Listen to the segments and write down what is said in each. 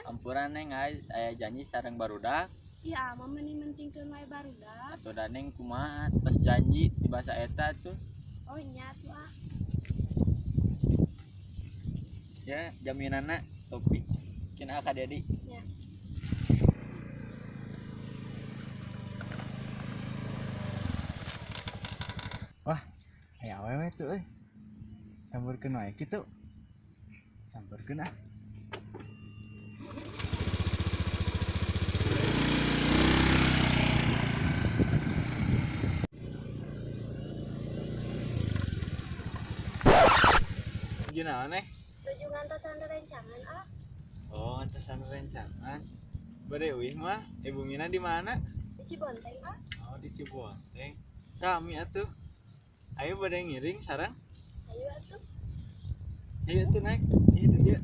Ampuran neng aya janji sareng barudak. Iya, mah mentingkeun wae barudak. Atuh da neng kumaha tos janji di bahasa eta tuh. Oh nya tuh ah. Ya jaminanna topi. Kina ka Dedi. Ya. Wah, aya awewe tuh euy. Samburkeun wae kitu. Samburkeun ah. Gimana neh? Tuju ngantosan rencangan ah. Oh, antasan rencangan. Badeuwih mah, Ibu Mina di mana? Di Cibonteng ah. Oh, di Cibonteng. Sami atuh. Ayo bade ngiring sareng. Ayo atuh. Ayo tuh naik. Itu dia.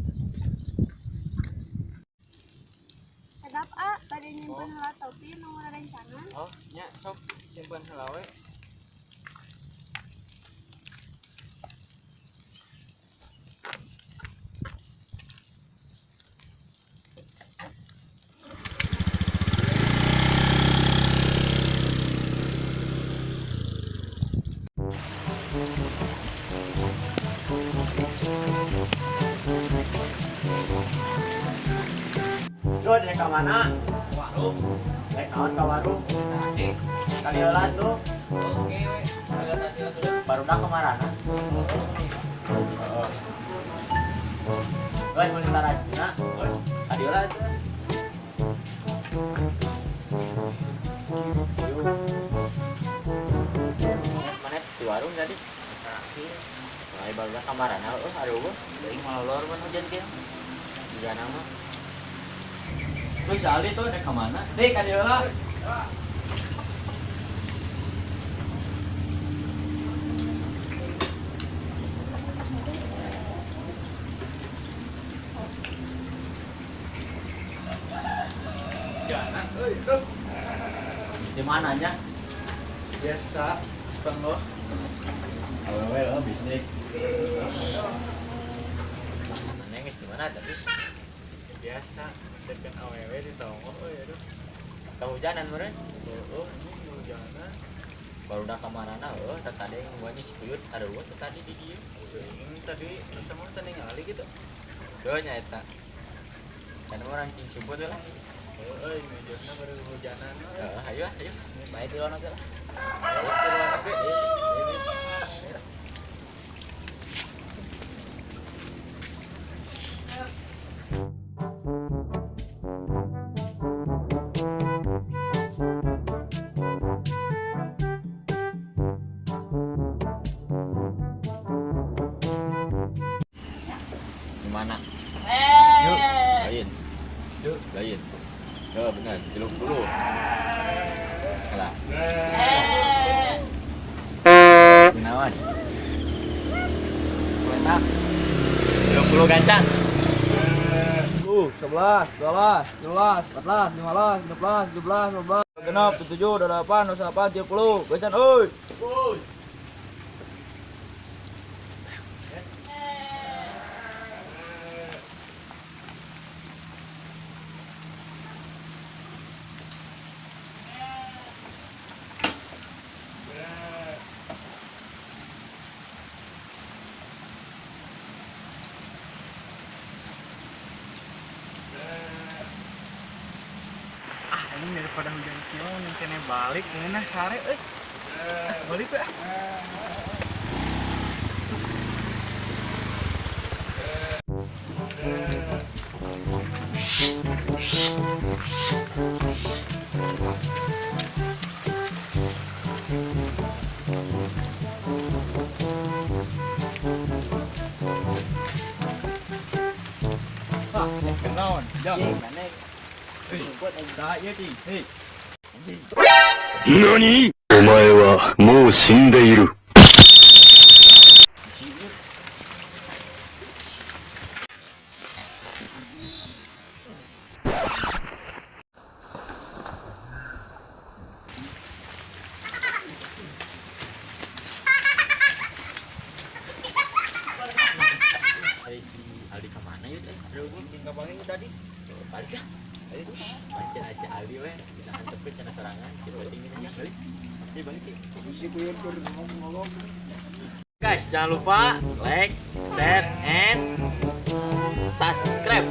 Sedap ah, bade nyimpen heula topi nu rencangan. Oh, nya sok simpen heula we. Tuh, dia ke mana? Warung, Naik naon ke warung? nasi. Kaliolan tuh. Oke, we. Ada tadi atuh. Barudak kemarana. Heeh. Guys, beli tarasina. Guys, kaliolan tuh. Mana di warung tadi? Nasi. Mulai barudak kemarana. Aduh, Teuing malolor mun hujan kieu. juga nama. Terus Ali tuh ada kemana? Dek, kaliolan. Jana, tuh Di mananya? biasa tengok Awewe bisnis. Neng di mana tadi? biasa dekat aww di tonggo, ya tuh. Kehujanan meureun. Oh, ini jana, Barudak kemarana tadi yang banyak sikuyut ada tadi di dieu. ini tadi teman tadi ngali gitu. Teu nya eta. Kan orang cing subuh teh lah. Ini jana baru hujanan. Ayo. Bae di lona teh lah. Gimana? Lain. Lain. Ya benar, celuk dulu. Salah. Gunawan. Kuetak. 20 gancang. 11, 12, 13, 14, 15, 16, 17, 18, genap, 17, 28, 29, 30, becan, oi. Ini daripada hujan kieu kene balik ngeunah sare euy. Balik we. Kenaon? Jang. Da ieu ting. Hei. 何？お前はもう死んでいる。Si Aldi kemana yuk teh? Tinggal paling tadi. Balik ya. Baca si Ali we, bisa antepin cenah serangan, kita tinggalin aja. Balik. Oke, balik. Guys, jangan lupa like, share, and subscribe.